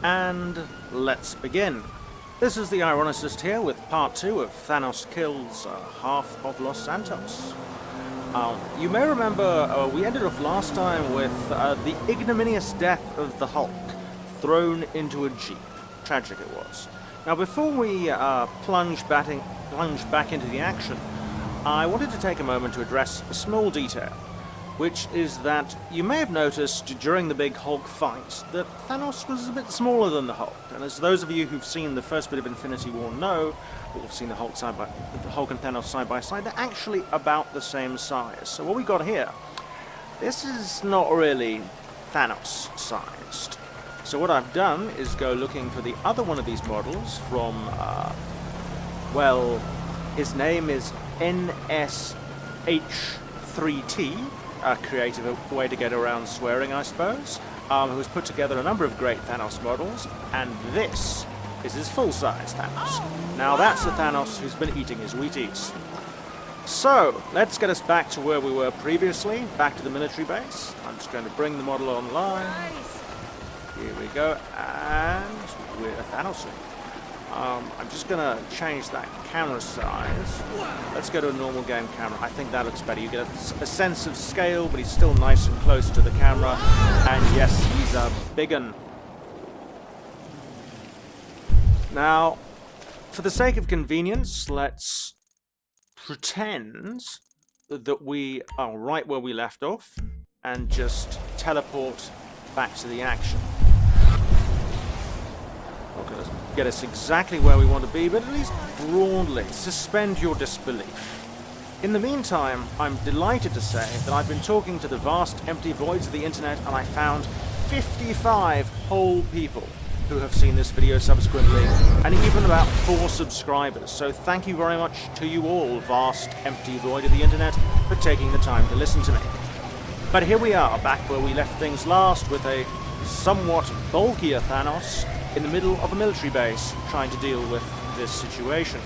And let's begin. This is the Ironicist here with part 2 of Thanos kills half of Los Santos. You may remember we ended off last time with the ignominious death of the Hulk, thrown into a jeep. Tragic it was. Now before we plunge back into the action, I wanted to take a moment to address a small detail, which is that you may have noticed during the big Hulk fight that Thanos was a bit smaller than the Hulk. And as those of you who've seen the first bit of Infinity War know, or have seen the Hulk and Thanos side by side, they're actually about the same size. So what we got here, this is not really Thanos sized. So what I've done is go looking for the other one of these models from, well, his name is NSH3T. A creative way to get around swearing, I suppose, who's put together a number of great Thanos models, and this is his full-size Thanos. Now that's the Thanos who's been eating his Wheaties. So, let's get us back to where we were previously, back to the military base. I'm just going to bring the model online. Here we go, and we're a Thanos. I'm just going to change that camera size. Let's go to a normal game camera. I think that looks better. You get a sense of scale, but he's still nice and close to the camera. And yes, he's a big un. Now, for the sake of convenience, let's pretend that we are right where we left off and just teleport back to the action. Okay, let's get us exactly where we want to be, but at least broadly suspend your disbelief. In the meantime, I'm delighted to say that I've been talking to the vast empty voids of the internet, and I found 55 whole people who have seen this video subsequently, and even about 4 subscribers. So thank you very much to you all, vast empty void of the internet, for taking the time to listen to me. But here we are, back where we left things last, with a somewhat bulkier Thanos in the middle of a military base trying to deal with this situation.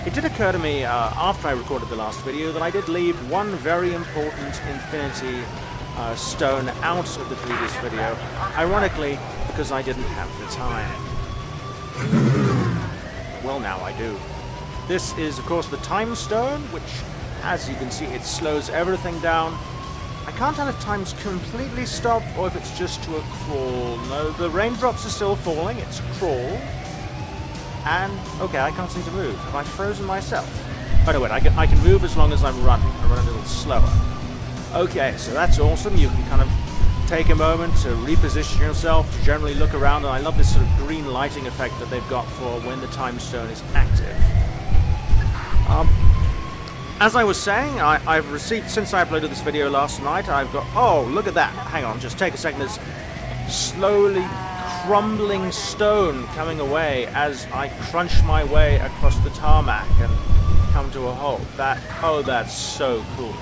It did occur to me after I recorded the last video that I did leave one very important Infinity Stone out of the previous video, ironically because I didn't have the time. Well, now I do. This is of course the Time Stone, which, as you can see, it slows everything down. I can't tell if time's completely stopped or if it's just to a crawl. No, the raindrops are still falling. It's a crawl. And, okay, I can't seem to move. Have I frozen myself? Oh, no, wait, I can move as long as I'm running. I run a little slower. Okay, so that's awesome. You can kind of take a moment to reposition yourself, to generally look around, and I love this sort of green lighting effect that they've got for when the Time Stone is active. As I was saying, I've received, since I uploaded this video last night, I've got, oh, look at that. Hang on, just take a second. There's slowly crumbling stone coming away as I crunch my way across the tarmac and come to a halt. That's so cool.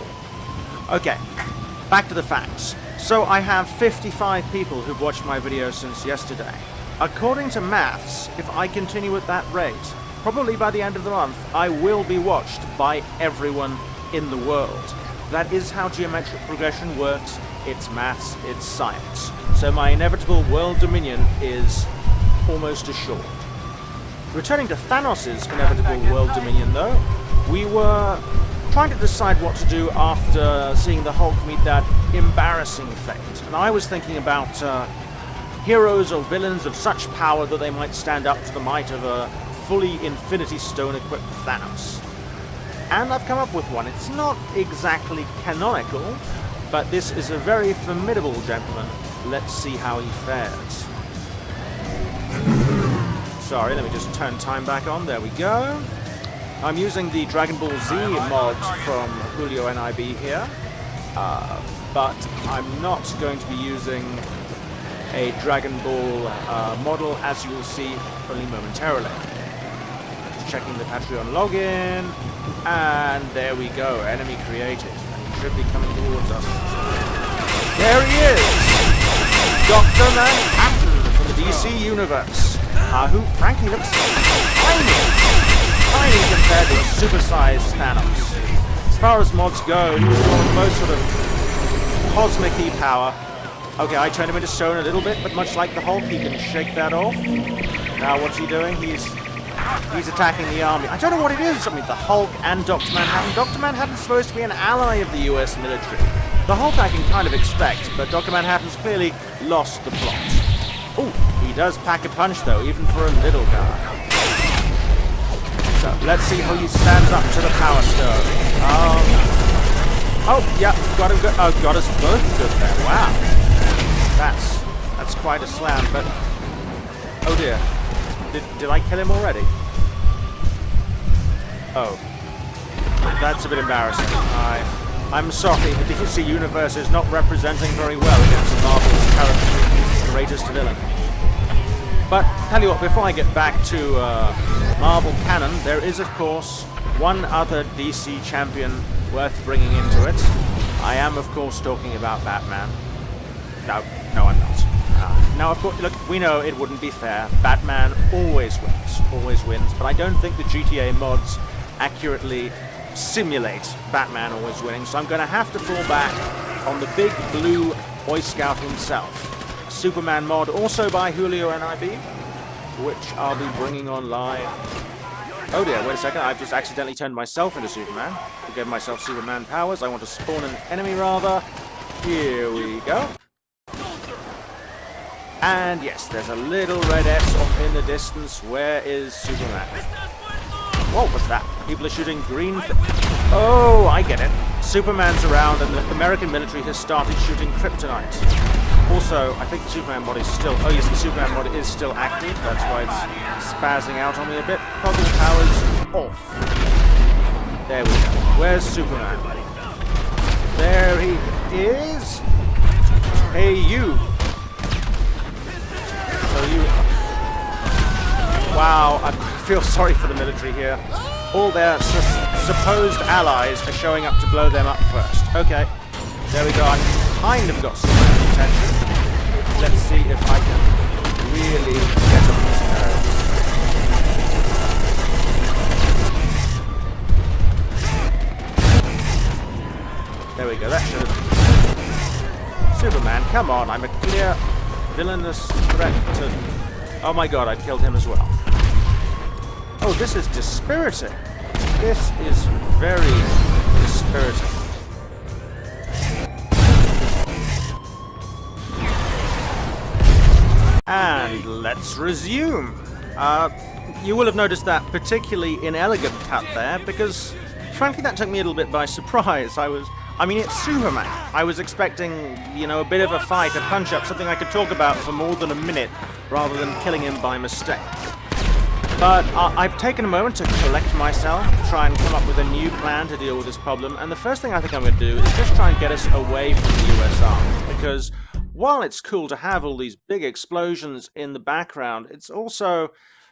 Okay, back to the facts. So I have 55 people who've watched my video since yesterday. According to maths, if I continue at that rate, probably by the end of the month, I will be watched by everyone in the world. That is how geometric progression works. It's maths, it's science. So my inevitable world dominion is almost assured. Returning to Thanos' inevitable world dominion, though, we were trying to decide what to do after seeing the Hulk meet that embarrassing fate. And I was thinking about heroes or villains of such power that they might stand up to the might of a fully Infinity Stone-equipped Thanos. And I've come up with one. It's not exactly canonical, but this is a very formidable gentleman. Let's see how he fares. Sorry, let me just turn time back on. There we go. I'm using the Dragon Ball Z mod from Julio NIB here, but I'm not going to be using a Dragon Ball model, as you will see only momentarily. Checking the Patreon login, and there we go, enemy created, and he should be coming towards us. There he is! Dr. Manhattan from the DC Universe, who frankly looks tiny compared to a supersized Thanos. As far as mods go, he was one of the most sort of cosmic-y power, Okay, I turned him into stone a little bit, but much like the Hulk, he can shake that off. Now, what's he doing? He's attacking the army. I don't know what it is. I mean, the Hulk and Dr. Manhattan. Dr. Manhattan's supposed to be an ally of the US military. The Hulk I can kind of expect, but Dr. Manhattan's clearly lost the plot. Oh, he does pack a punch, though, even for a little guy. So, let's see how he stands up to the Power Stone. Oh, yeah, got him good. Oh, got us both good there. Wow. That's quite a slam, but... Oh, dear. Did I kill him already? Oh. That's a bit embarrassing. I'm sorry, the DC Universe is not representing very well against Marvel's current greatest villain. But, tell you what, before I get back to Marvel canon, there is, of course, one other DC champion worth bringing into it. I am, of course, talking about Batman. No, I'm not. Now, of course, look, we know it wouldn't be fair. Batman always wins, but I don't think the GTA mods accurately simulate Batman always winning, so I'm going to have to fall back on the big blue Boy Scout himself. Superman mod, also by Julio NIB, which I'll be bringing online. Oh dear, wait a second, I've just accidentally turned myself into Superman. To give myself Superman powers, I want to spawn an enemy rather. Here we go. And yes, there's a little red S off in the distance. Where is Superman? What was that? People are shooting green Oh, I get it. Superman's around and the American military has started shooting kryptonite. Also, I think the Superman mod is still... Oh yes, the Superman mod is still active. That's why it's spazzing out on me a bit. Toggle powers off. There we go. Where's Superman? There he is. Hey, you. Wow, I feel sorry for the military here. All their supposed allies are showing up to blow them up first. Okay, there we go. I kind of got some attention. Let's see if I can really get on this nerve. There we go, that should have... Superman, come on, I'm a clear villainous threat to... Oh my god, I killed him as well. Oh, this is dispiriting. This is very dispiriting. And let's resume. You will have noticed that particularly inelegant cut there, because frankly that took me a little bit by surprise. I mean, it's Superman. I was expecting, you know, a bit of a fight, a punch-up, something I could talk about for more than a minute, rather than killing him by mistake. But I've taken a moment to collect myself, try and come up with a new plan to deal with this problem, and the first thing I think I'm going to do is just try and get us away from the US Army, because while it's cool to have all these big explosions in the background, it's also...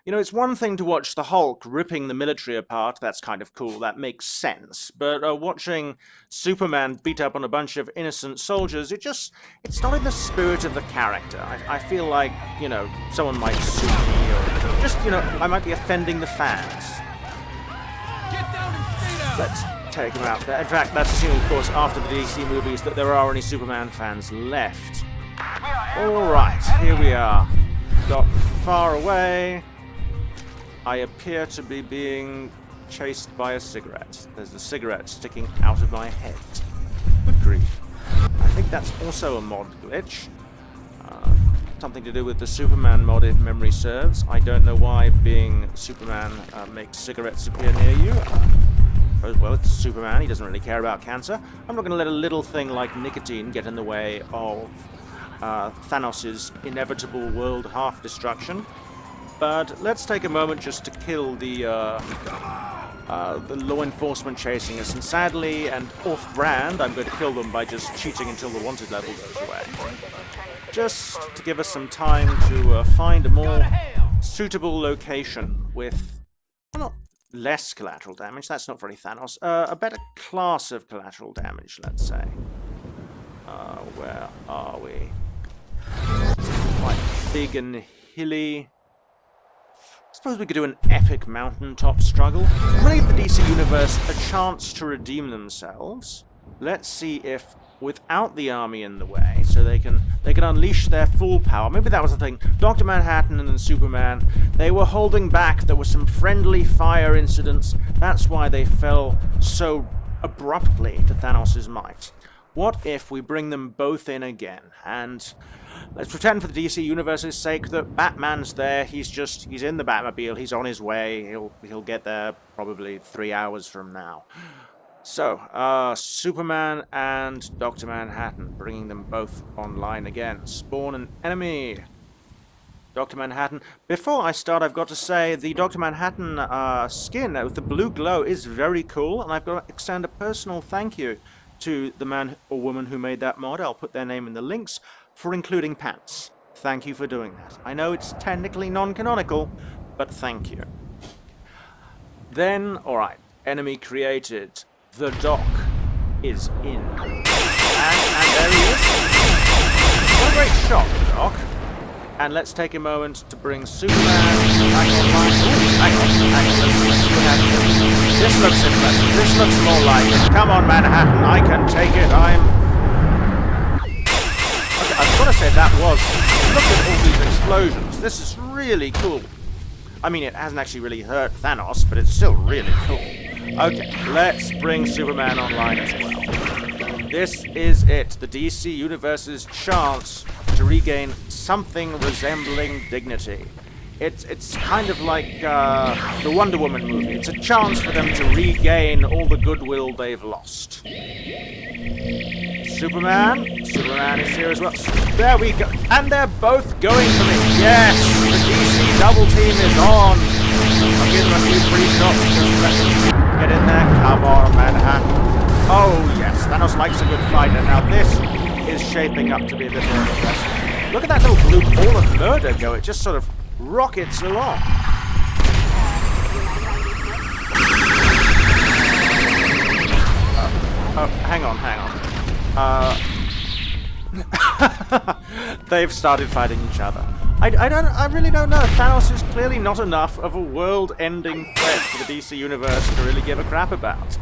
You know, it's one thing to watch the Hulk ripping the military apart, that's kind of cool, that makes sense. But watching Superman beat up on a bunch of innocent soldiers, it's not in the spirit of the character. I feel like, you know, someone might sue me, or just, you know, I might be offending the fans. Let's take him out there. In fact, that's assuming, of course, after the DC movies, that there are any Superman fans left. Alright, here we are. Got far away. I appear to be being chased by a cigarette. There's a cigarette sticking out of my head. Good grief. I think that's also a mod glitch. Something to do with the Superman mod, if memory serves. I don't know why being Superman makes cigarettes appear near you. Well, it's Superman. He doesn't really care about cancer. I'm not going to let a little thing like nicotine get in the way of Thanos' inevitable world half-destruction. But let's take a moment just to kill the law enforcement chasing us. And sadly, and off-brand, I'm going to kill them by just cheating until the wanted level goes away. Just to give us some time to find a more suitable location with, well, not less collateral damage, that's not very Thanos, a better class of collateral damage, let's say. Where are we? Quite big and hilly. I suppose we could do an epic mountaintop struggle. I'm going to give the DC Universe a chance to redeem themselves. Let's see if without the army in the way, so they can unleash their full power. Maybe that was the thing. Dr. Manhattan and Superman, they were holding back. There were some friendly fire incidents. That's why they fell so abruptly to Thanos' might. What if we bring them both in again? And let's pretend for the DC Universe's sake that Batman's there. He's in the Batmobile. He's on his way. He'll get there probably 3 hours from now. So, Superman and Dr. Manhattan, bringing them both online again. Spawn an enemy. Dr. Manhattan. Before I start, I've got to say the Dr. Manhattan skin with the blue glow is very cool, and I've got to extend a personal thank you to the man or woman who made that mod. I'll put their name in the links, for including pants. Thank you for doing that. I know it's technically non-canonical, but thank you. Then, alright, enemy created. The Doc is in. And there he is. What a great shot, the Doc. And let's take a moment to bring Superman back online. Ooh, hang on. Let's see what happens. This looks impressive. This looks more like it. Come on, Manhattan, I can take it. Okay, I've got to say that was... Look at all these explosions. This is really cool. I mean, it hasn't actually really hurt Thanos, but it's still really cool. Okay, let's bring Superman online as well. This is it, the DC Universe's chance to regain something resembling dignity. It's kind of like the Wonder Woman movie. It's a chance for them to regain all the goodwill they've lost. Superman is here as well. There we go, and they're both going for me. Yes, the DC double team is on. I'll give them a few free shots. Just let them get in there. Come on, Manhattan. Oh yes, Thanos likes a good fight, and now this is shaping up to be a bit more impressive. Look at that little blue ball of murder go. It just sort of rockets along. Oh, hang on. They've started fighting each other. I really don't know. Thanos is clearly not enough of a world-ending threat for the DC Universe to really give a crap about.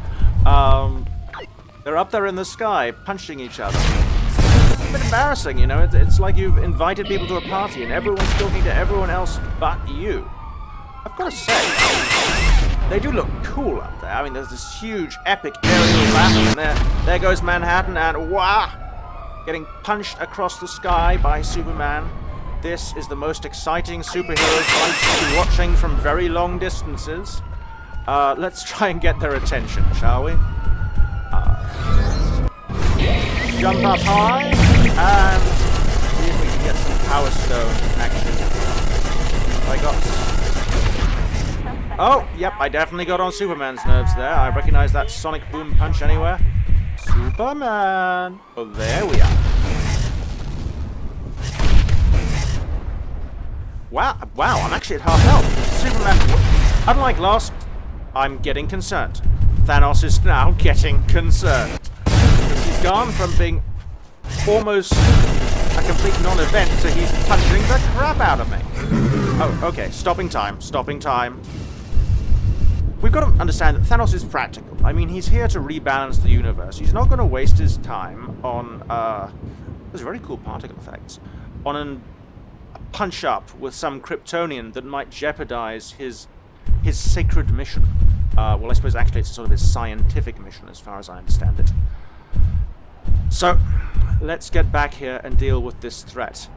They're up there in the sky, punching each other. It's a bit embarrassing, you know? It's like you've invited people to a party and everyone's talking to everyone else but you. I've got to say, they do look cool up there. I mean, there's this huge, epic aerial battle, and there goes Manhattan, and wah! Getting punched across the sky by Superman. This is the most exciting superhero fight to be watching from very long distances. Let's try and get their attention, shall we? Jump up high, and see if we can get some Power Stone action. Oh, yep, I definitely got on Superman's nerves there. I recognize that sonic boom punch anywhere. Superman! Oh, there we are. Wow, I'm actually at half health. Superman, unlike last, I'm getting concerned. Thanos is now getting concerned. Because he's gone from being almost a complete non-event to he's punching the crap out of me. Oh, okay, stopping time. We've got to understand that Thanos is practical. I mean, he's here to rebalance the universe. He's not going to waste his time on, those very cool particle effects, on a punch-up with some Kryptonian that might jeopardize his sacred mission. Well, I suppose actually it's sort of his scientific mission, as far as I understand it. So, let's get back here and deal with this threat.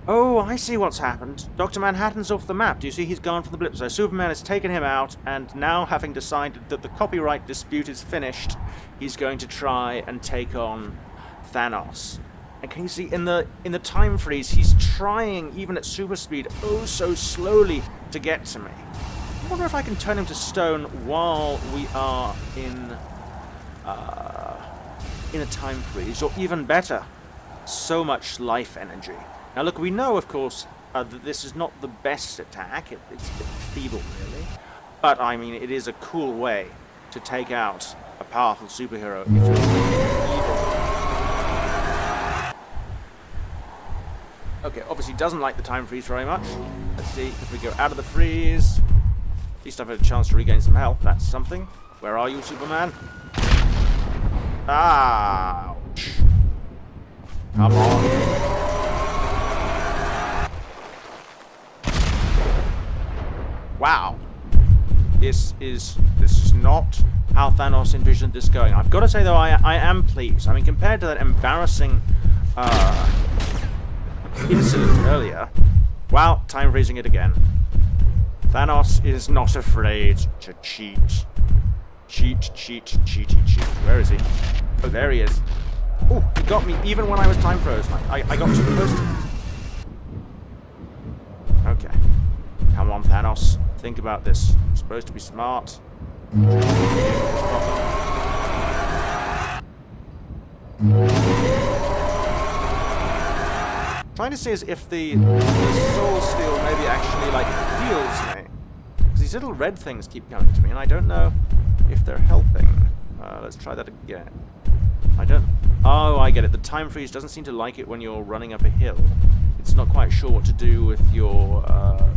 Oh, I see what's happened. Dr. Manhattan's off the map. Do you see he's gone from the blip? So Superman has taken him out, and now having decided that the copyright dispute is finished, he's going to try and take on Thanos. And can you see in the time freeze, he's trying, even at super speed, oh so slowly, to get to me. I wonder if I can turn him to stone while we are in a time freeze, or even better, so much life energy. Now look, we know, of course, that this is not the best attack. It's a bit feeble, really. But, I mean, it is a cool way to take out a powerful superhero if you're evil. Okay, obviously doesn't like the time freeze very much. Let's see if we go out of the freeze. At least I've had a chance to regain some health. That's something. Where are you, Superman? Ouch. Come on. Wow. This is not how Thanos envisioned this going. I've got to say, though, I am pleased. I mean, compared to that embarrassing incident earlier, wow, time freezing it again. Thanos is not afraid to cheat. Cheat. Where is he? Oh, there he is. Oh, he got me even when I was time frozen. I got too close to him. Okay. Come on, Thanos. Think about this. You're supposed to be smart. Trying to see as if the soul steel maybe actually, like, heals me. Because these little red things keep coming to me, and I don't know if they're helping. Let's try that again. I don't... Oh, I get it. The time freeze doesn't seem to like it when you're running up a hill. It's not quite sure what to do with your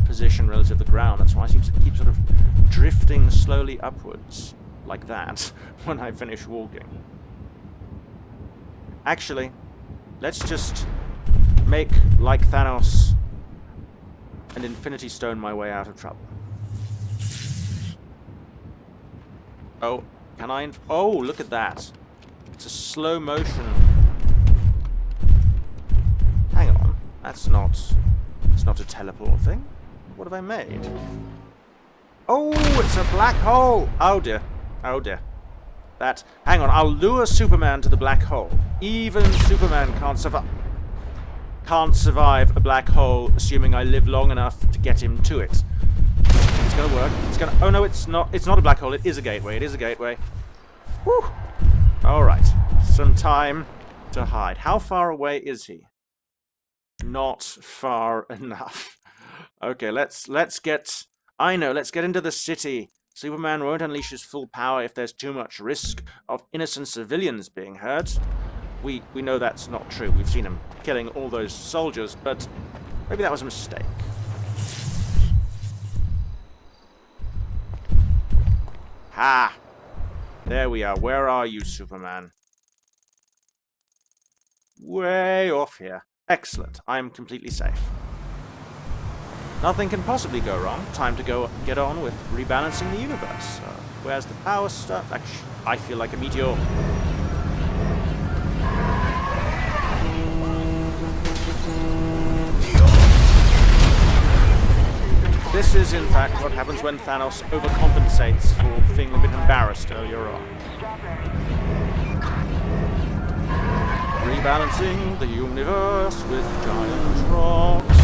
position relative to the ground. That's why I seem to keep sort of drifting slowly upwards, like that, when I finish walking. Actually, let's just make, like Thanos, an Infinity Stone my way out of trouble. Oh, can I... Oh, look at that. It's a slow motion. Hang on. That's not... It's not a teleport thing. What have I made? Oh, it's a black hole! Oh dear. Oh dear. That... Hang on, I'll lure Superman to the black hole. Even Superman can't survive a black hole, assuming I live long enough to get him to it. It's gonna work. It's gonna... Oh no, it's not. It's not a black hole. It is a gateway. It is a gateway. Whew. Alright. Some time to hide. How far away is he? Not far enough. Okay, let's get... I know, let's get into the city. Superman won't unleash his full power if there's too much risk of innocent civilians being hurt. We know that's not true. We've seen him killing all those soldiers, but maybe that was a mistake. Ha! There we are. Where are you, Superman? Way off here. Excellent. I'm completely safe. Nothing can possibly go wrong. Time to go get on with rebalancing the universe. Where's the power stuff? Actually, I feel like a meteor. This is, in fact, what happens when Thanos overcompensates for being a bit embarrassed earlier on. Rebalancing the universe with giant rocks.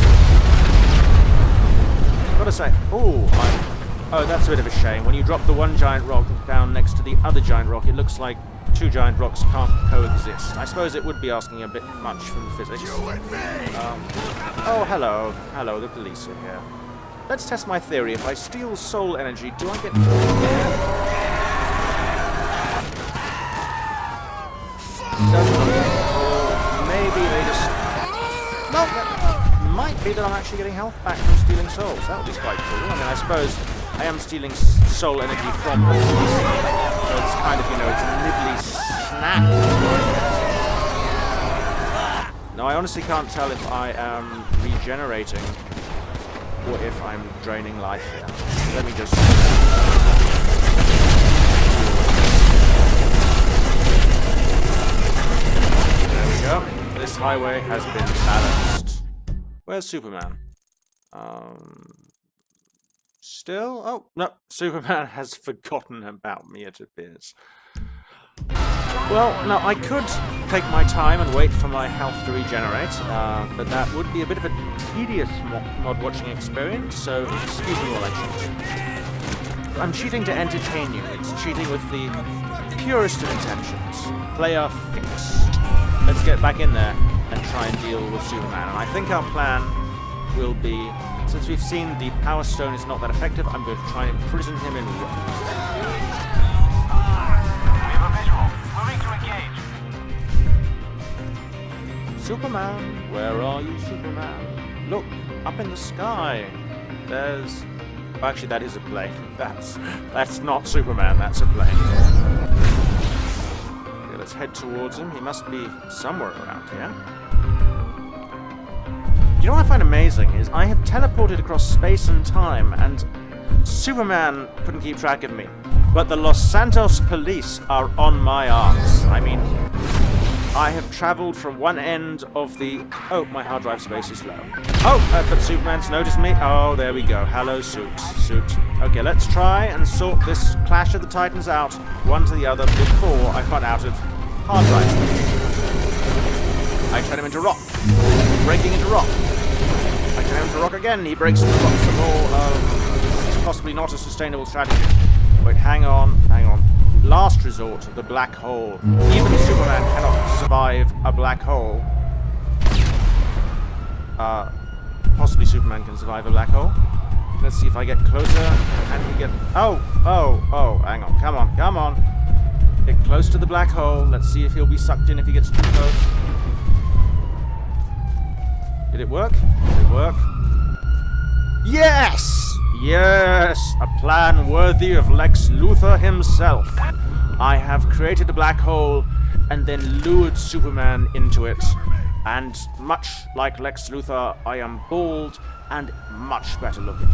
Gotta say, oh, that's a bit of a shame. When you drop the one giant rock down next to the other giant rock, it looks like two giant rocks can't coexist. I suppose it would be asking a bit much from physics. Oh, hello. Hello, the police are here. Let's test my theory. If I steal soul energy, do I get... Or maybe they just... Well, that might be that I'm actually getting health back from stealing souls. That would be quite cool. I mean, I suppose I am stealing soul energy from the police. So it's kind of, you know, it's a nibbly snack. Now, I honestly can't tell if I am regenerating or if I'm draining life here. Let me just... There we go. This highway has been balanced. Where's Superman? Still? Oh, no. Superman has forgotten about me, it appears. Well, now, I could take my time and wait for my health to regenerate, but that would be a bit of a tedious mod-watching experience, so excuse me while I cheat. I'm cheating to entertain you. It's cheating with the purest of intentions. Player fixed. Let's get back in there and try and deal with Superman. And I think our plan will be, since we've seen the Power Stone is not that effective, I'm going to try and imprison him in rock. Superman, where are you, Superman? Look, up in the sky. There's... Actually, that is a plane. That's not Superman, that's a plane. Okay, let's Let's head towards him. He must be somewhere around here. You know what I find amazing is I have teleported across space and time, and Superman couldn't keep track of me. But the Los Santos police are on my arse. I mean, I have traveled from one end of the... Oh, my hard drive space is low. Oh, but Superman's noticed me. Oh, there we go. Hello, Suit. Okay, let's try and sort this Clash of the Titans out, one to the other, before I run out of hard drive space. I turn him into rock. Breaking into rock. I turn him into rock again. He breaks into rock some more. It's possibly not a sustainable strategy. Wait, hang on. Last resort, the black hole. Even Superman cannot survive a black hole. Possibly Superman can survive a black hole. Let's see if I get closer. Can he get... Oh, hang on. Come on. Get close to the black hole. Let's see if he'll be sucked in if he gets too close. Did it work? Yes! Yes! A plan worthy of Lex Luthor himself. I have created a black hole and then lured Superman into it. And much like Lex Luthor, I am bald and much better looking.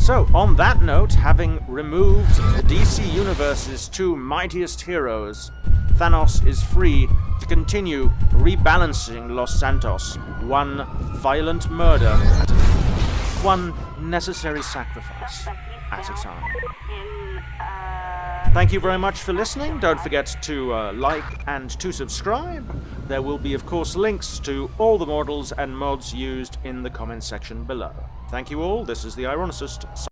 So, on that note, having removed the DC Universe's two mightiest heroes, Thanos is free to continue rebalancing Los Santos, one violent murder at one necessary sacrifice at a time. Thank you very much for listening. Don't forget to like and to subscribe. There will be, of course, links to all the models and mods used in the comment section below. Thank you all. This is The Ironicist.